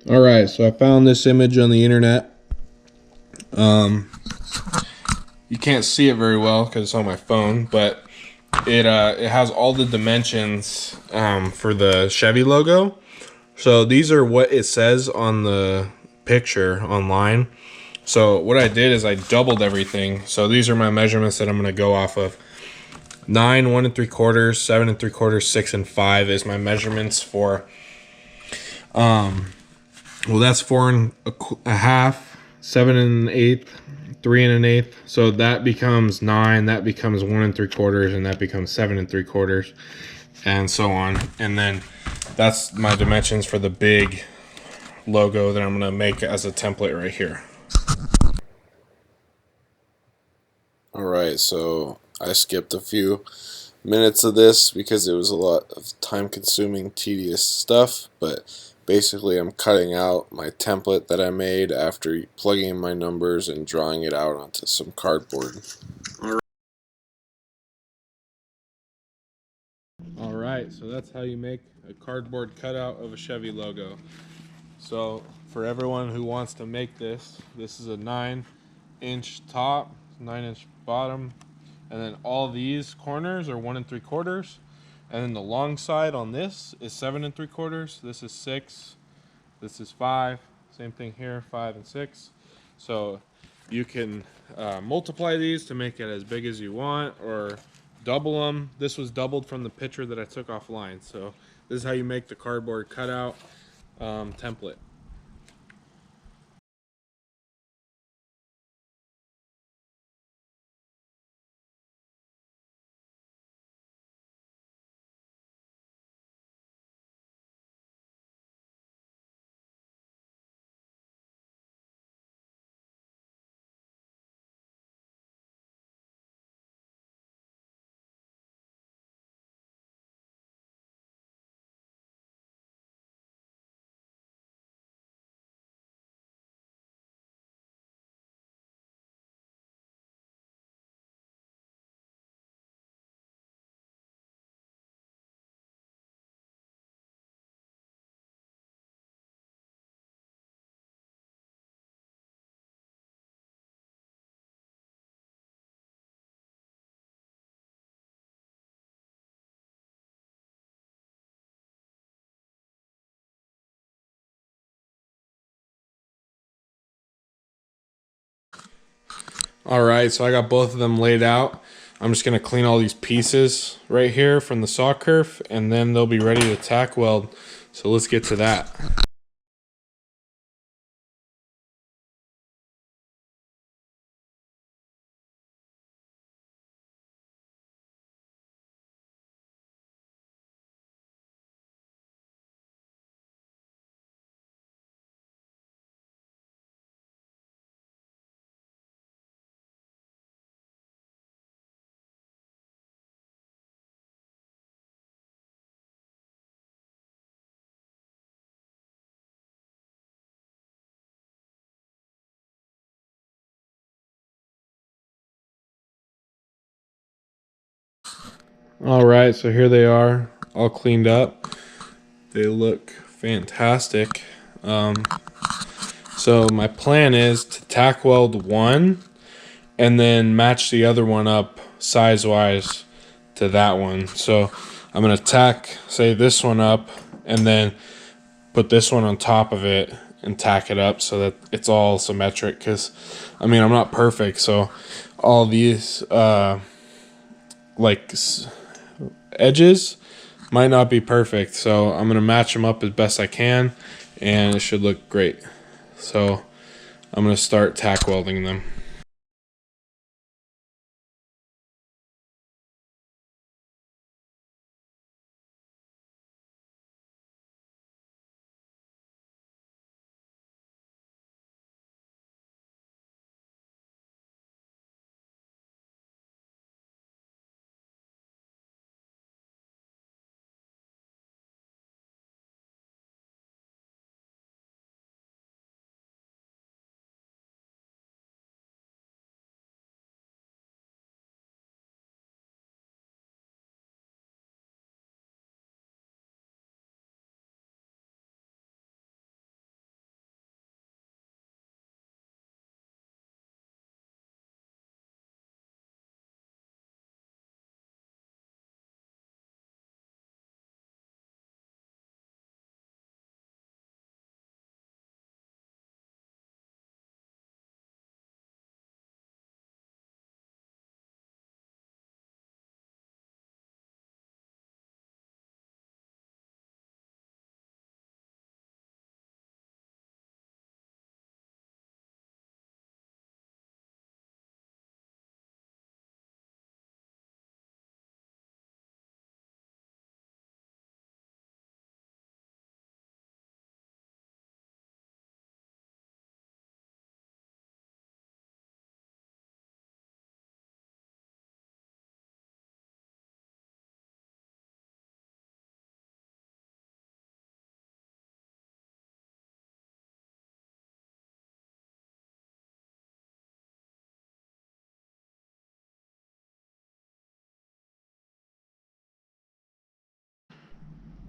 All right, so I found this image on the internet. You can't see it very well because it's on my phone, but it has all the dimensions for the Chevy logo. So these are what it says on the picture online. So what I did is I doubled everything. So these are my measurements that I'm going to go off of. 9, 1 3/4, 7 3/4, 6 and 5 is my measurements for. Well, that's 4 and a half, 7 and an eighth, 3 and an eighth. So that becomes 9. That becomes 1 3/4, and that becomes 7 3/4, and so on. And then that's my dimensions for the big logo that I'm going to make as a template right here. Alright, so I skipped a few minutes of this because it was a lot of time-consuming, tedious stuff, but basically I'm cutting out my template that I made after plugging in my numbers and drawing it out onto some cardboard. All right, so that's how you make a cardboard cutout of a Chevy logo. So for everyone who wants to make this, this is a 9-inch top, 9-inch bottom, and then all these corners are 1 3/4, and then the long side on this is 7 3/4. This is 6. This is 5. Same thing here, 5 and 6. So you can multiply these to make it as big as you want, or double them. This was doubled from the picture that I took offline. So this is how you make the cardboard cutout template. All right, so I got both of them laid out. I'm just gonna clean all these pieces right here from the saw curve, and then they'll be ready to tack weld. So let's get to that. All right, so here they are, all cleaned up. They look fantastic. So my plan is to tack weld one and then match the other one up size wise to that one. So I'm gonna tack, say, this one up, and then put this one on top of it and tack it up so that it's all symmetric. Because I mean, I'm not perfect, so all these like edges might not be perfect. So I'm gonna match them up as best I can, and it should look great. So I'm gonna start tack welding them.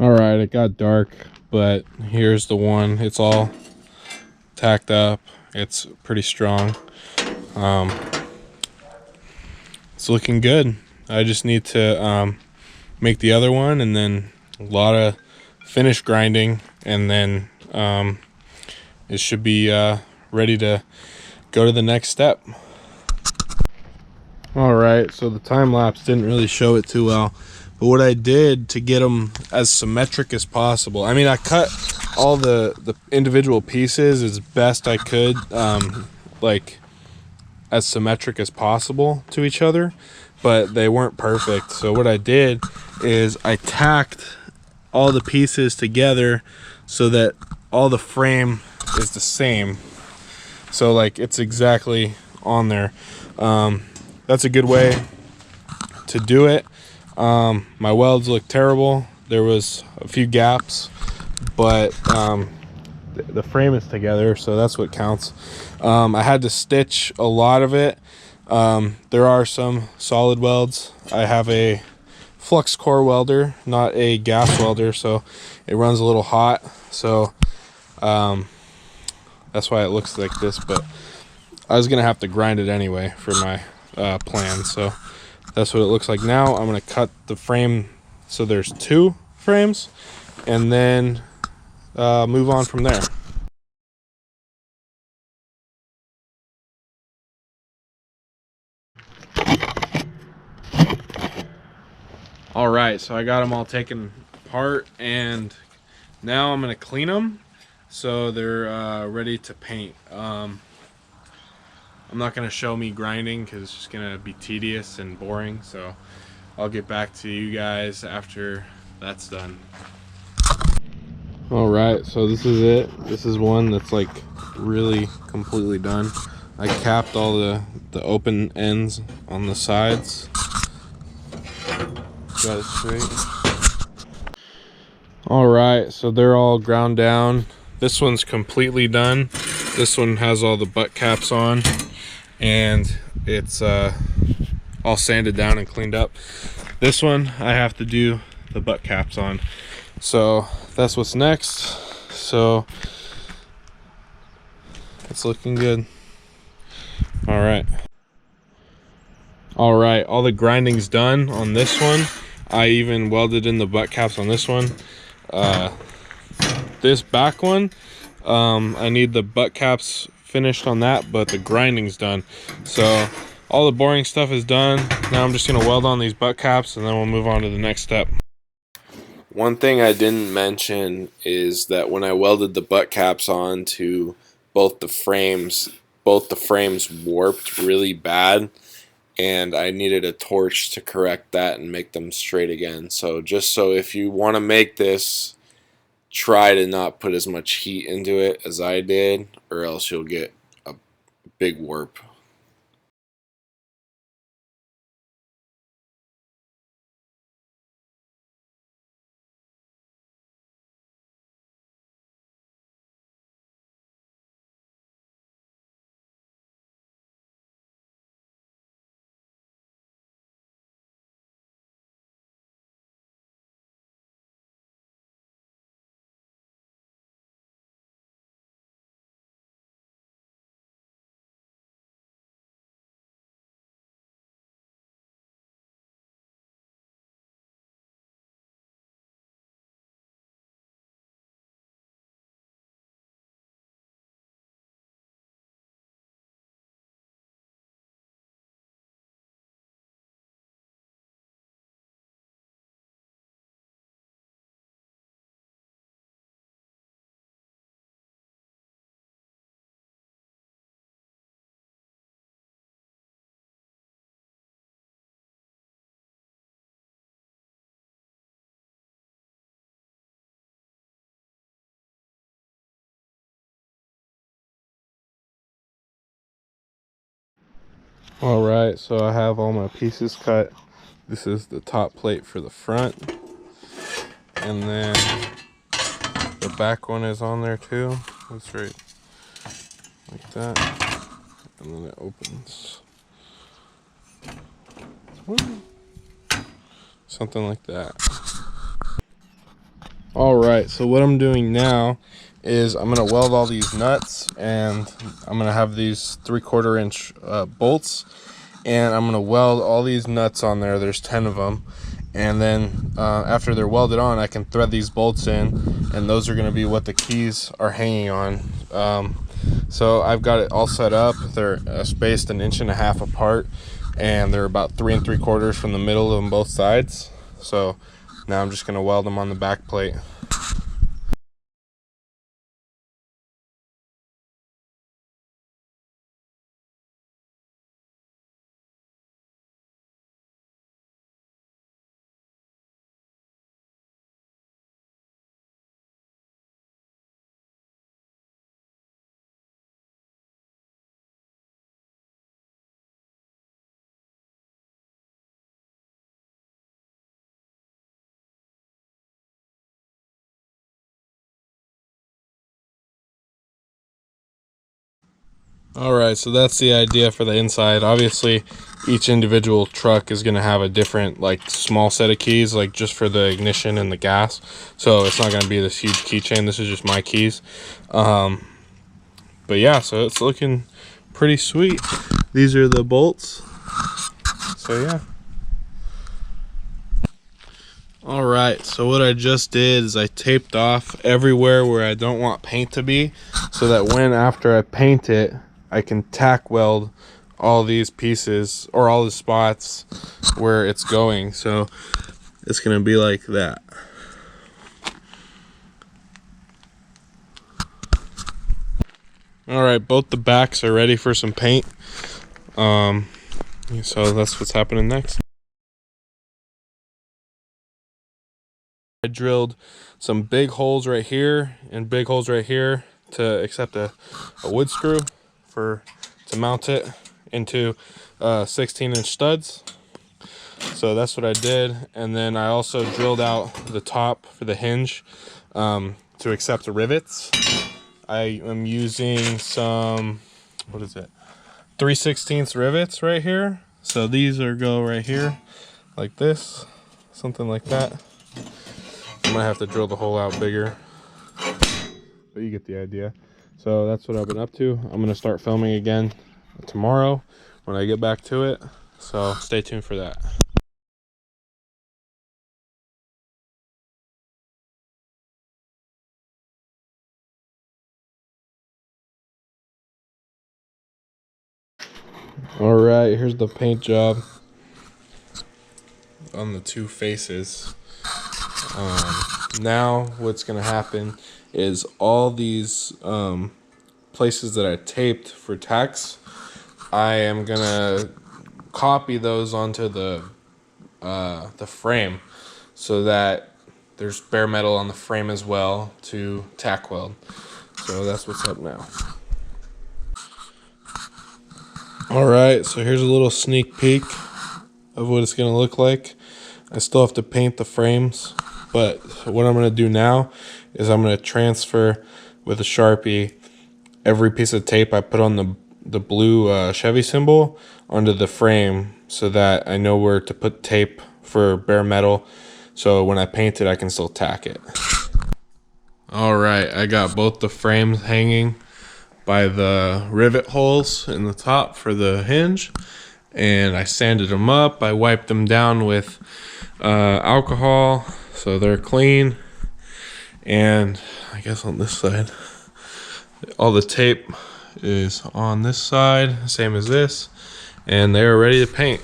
All right, it got dark, but here's the one. It's all tacked up. It's pretty strong. It's looking good. I just need to make the other one, and then a lot of finish grinding, and then it should be ready to go to the next step. All right, so the time lapse didn't really show it too well, but what I did to get them as symmetric as possible, I mean, I cut all the individual pieces as best I could, like as symmetric as possible to each other, but they weren't perfect. So what I did is I tacked all the pieces together so that all the frame is the same, so like it's exactly on there. That's a good way to do it. My welds look terrible. There was a few gaps, but the frame is together, so that's what counts. I had to stitch a lot of it. There are some solid welds. I have a flux core welder, not a gas welder, so it runs a little hot, so that's why it looks like this, but I was gonna have to grind it anyway for my plan, so that's what it looks like now. I'm gonna cut the frame so there's 2 frames, and then move on from there. All right, so I got them all taken apart, and now I'm gonna clean them so they're ready to paint. I'm not gonna show me grinding because it's just gonna be tedious and boring, so I'll get back to you guys after that's done. All right, so this is it. This is one that's like really completely done. I capped all the open ends on the sides. Got it straight. All right, so they're all ground down. This one's completely done. This one has all the butt caps on, and it's all sanded down and cleaned up. This one I have to do the butt caps on, so that's what's next. So it's looking good. All right, all the grinding's done on this one. I even welded in the butt caps on this one. This back one, I need the butt caps finished on that, but the grinding's done. So all the boring stuff is done. Now I'm just gonna weld on these butt caps, and then we'll move on to the next step. One thing I didn't mention is that when I welded the butt caps on to both the frames warped really bad, and I needed a torch to correct that and make them straight again. So just so if you want to make this, try to not put as much heat into it as I did, or else you'll get a big warp. All right, so I have all my pieces cut. This is the top plate for the front, and then the back one is on there too. That's right, like that, and then it opens. Something like that. All right, so what I'm doing now is I'm gonna weld all these nuts, and I'm gonna have these 3/4 inch bolts, and I'm gonna weld all these nuts on there. There's 10 of them, and then after they're welded on, I can thread these bolts in, and those are gonna be what the keys are hanging on. So I've got it all set up. They're spaced 1.5 inches apart, and they're about 3 3/4 from the middle on both sides. So now I'm just gonna weld them on the back plate. All right, so that's the idea for the inside. Obviously, each individual truck is going to have a different, like, small set of keys, like just for the ignition and the gas. So it's not going to be this huge keychain. This is just my keys. But yeah, so it's looking pretty sweet. These are the bolts. So yeah. All right, so what I just did is I taped off everywhere where I don't want paint to be, so that when after I paint it, I can tack weld all these pieces or all the spots where it's going. So it's gonna be like that. All right, both the backs are ready for some paint. So that's what's happening next. I drilled some big holes right here and big holes right here to accept a wood screw to mount it into 16-inch studs. So that's what I did, and then I also drilled out the top for the hinge to accept the rivets. I am using some, what is it, 3/16 rivets right here. So these go right here like this, something like that. I might have to drill the hole out bigger, but you get the idea. So that's what I've been up to. I'm gonna start filming again tomorrow when I get back to it, so stay tuned for that. All right, here's the paint job on the two faces. Now what's gonna happen is all these places that I taped for tacks, I am gonna copy those onto the frame, so that there's bare metal on the frame as well to tack weld. So that's what's up now. All right, so here's a little sneak peek of what it's gonna look like. I still have to paint the frames, but what I'm gonna do now is I'm gonna transfer with a Sharpie every piece of tape I put on the blue Chevy symbol onto the frame, so that I know where to put tape for bare metal, so when I paint it I can still tack it. All right, I got both the frames hanging by the rivet holes in the top for the hinge, and I sanded them up. I wiped them down with alcohol so they're clean, and I guess on this side all the tape is on this side, same as this, and they're ready to paint.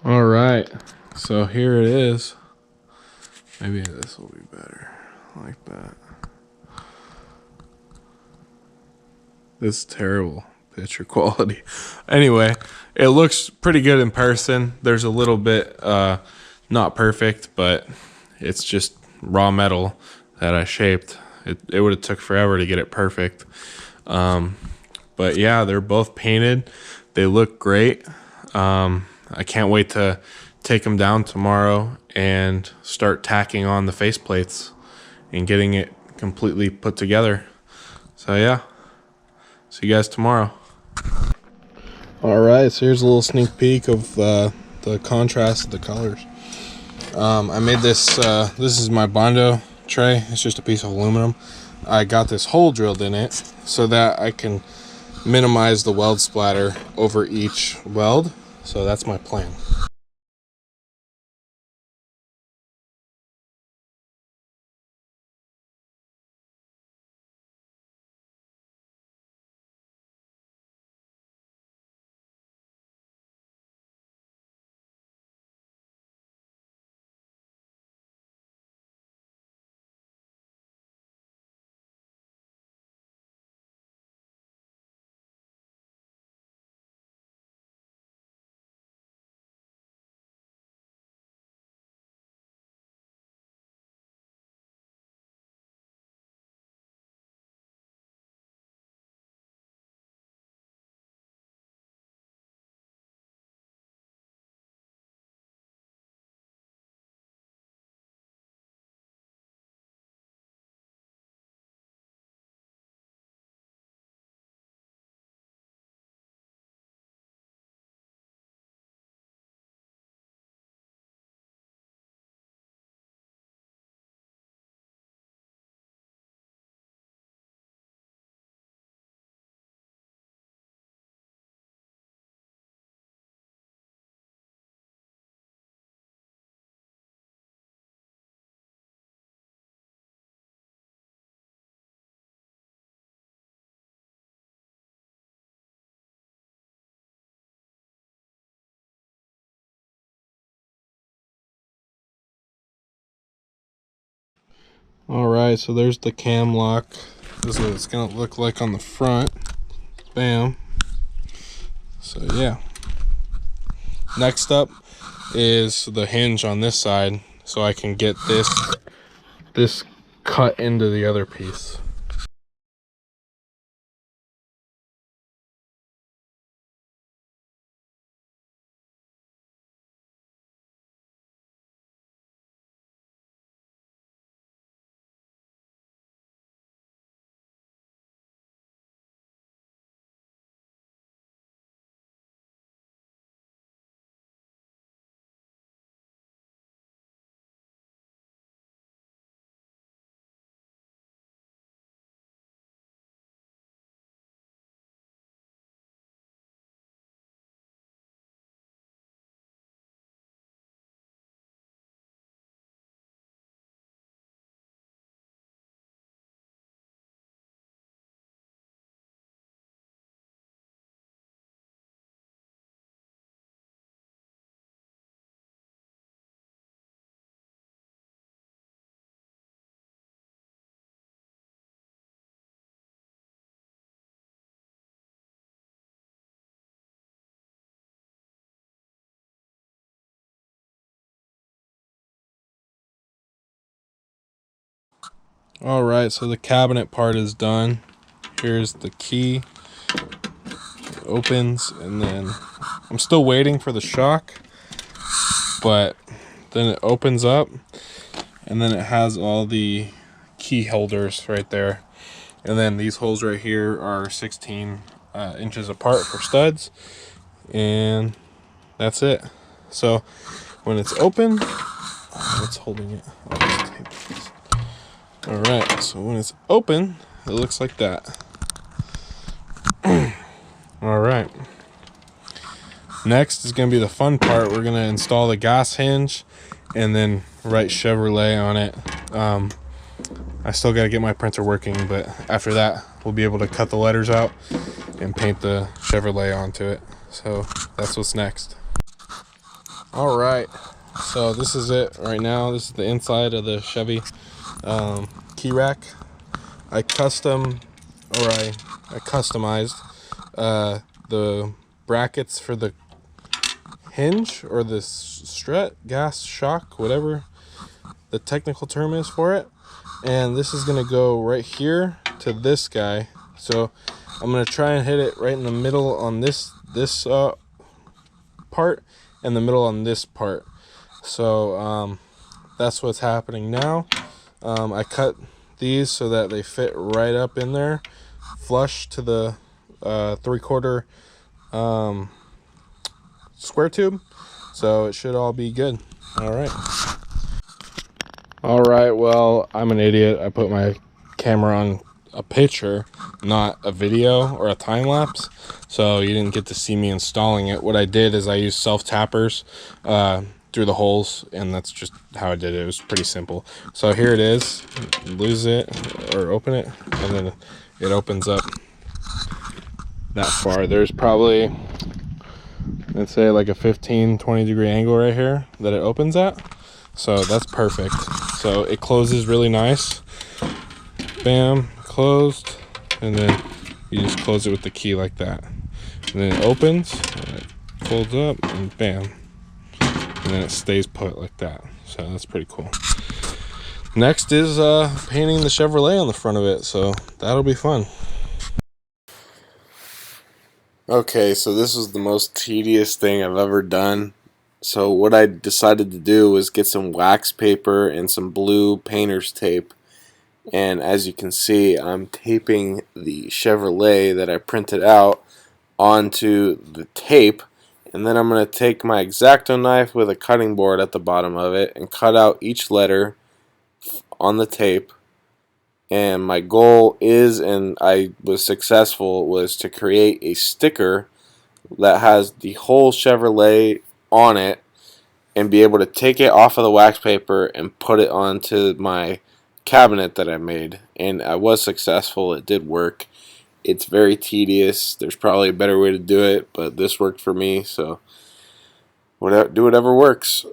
All right, so here it is. Maybe this will be better, like that. This is terrible picture quality. Anyway, it looks pretty good in person. There's a little bit not perfect, but it's just raw metal that I shaped it would have took forever to get it perfect. But yeah, they're both painted. They look great. I can't wait to take them down tomorrow and start tacking on the faceplates and getting it completely put together. So yeah, see you guys tomorrow. All right, so here's a little sneak peek of the contrast of the colors. I made this, this is my Bondo tray. It's just a piece of aluminum. I got this hole drilled in it so that I can minimize the weld splatter over each weld. So that's my plan. All right, so there's the cam lock. This is what it's gonna look like on the front. Bam. So yeah. Next up is the hinge on this side, so I can get this cut into the other piece. All right, so the cabinet part is done. Here's the key. It opens, and then I'm still waiting for the shock, but then it opens up, and then it has all the key holders right there. And then these holes right here are 16 inches apart for studs, and that's it. So when it's open, what's holding it? I'll just tape this. All right, so when it's open, it looks like that. All right. Next is gonna be the fun part. We're gonna install the gas hinge and then write Chevrolet on it. I still gotta get my printer working, but after that, we'll be able to cut the letters out and paint the Chevrolet onto it. So that's what's next. All right, so this is it right now. This is the inside of the Chevy key rack. I customized the brackets for the hinge, or the strut, gas shock, whatever the technical term is for it. and this is gonna go right here to this guy. So I'm gonna try and hit it right in the middle on this part, and the middle on this part. So that's what's happening now. I cut these so that they fit right up in there, flush to the 3/4 square tube. So it should all be good. All right, well, I'm an idiot. I put my camera on a picture, not a video or a time lapse, so you didn't get to see me installing it. What I did is I used self tappers through the holes, and that's just how I did it. It was pretty simple. So here it is. Lose it or open it, and then it opens up that far. There's probably, let's say, like a 15-20 degree angle right here that it opens at. So that's perfect. So it closes really nice. Bam, closed. And then you just close it with the key like that. And then it opens, and it folds up, and bam. And then it stays put like that. So that's pretty cool. Next is painting the Chevrolet on the front of it. So that'll be fun. Okay, so this was the most tedious thing I've ever done. So what I decided to do was get some wax paper and some blue painter's tape. And as you can see, I'm taping the Chevrolet that I printed out onto the tape. And then I'm going to take my X-Acto knife with a cutting board at the bottom of it and cut out each letter on the tape. And my goal is, and I was successful, was to create a sticker that has the whole Chevrolet on it and be able to take it off of the wax paper and put it onto my cabinet that I made. And I was successful. It did work. It's very tedious. There's probably a better way to do it, but this worked for me, so do whatever works.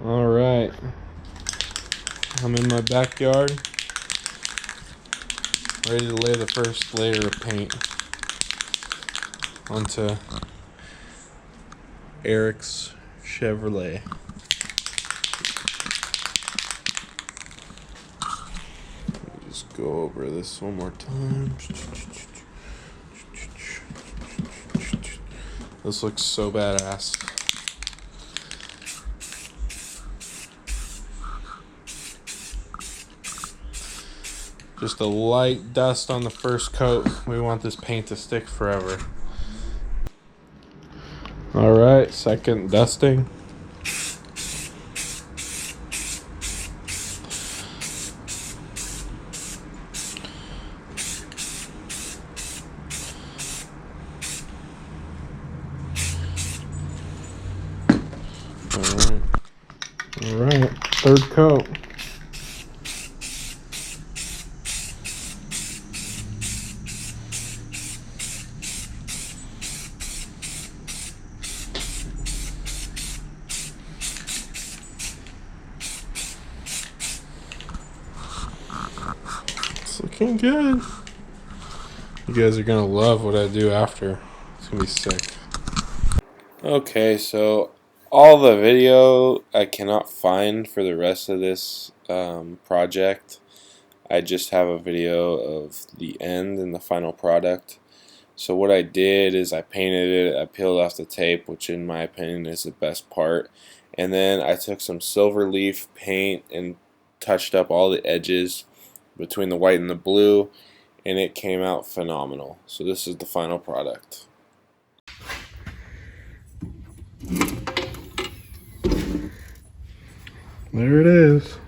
All right. I'm in my backyard, ready to lay the first layer of paint onto Eric's Chevrolet. Just go over this one more time. This looks so badass. Just a light dust on the first coat. We want this paint to stick forever. All right, second dusting. All right, third coat. It's looking good. You guys are gonna love what I do after. It's gonna be sick. Okay, so all the video I cannot find for the rest of this project. I just have a video of the end and the final product. So what I did is I painted it, I peeled off the tape, which in my opinion is the best part, and then I took some silver leaf paint and touched up all the edges between the white and the blue, and it came out phenomenal. So this is the final product. There it is.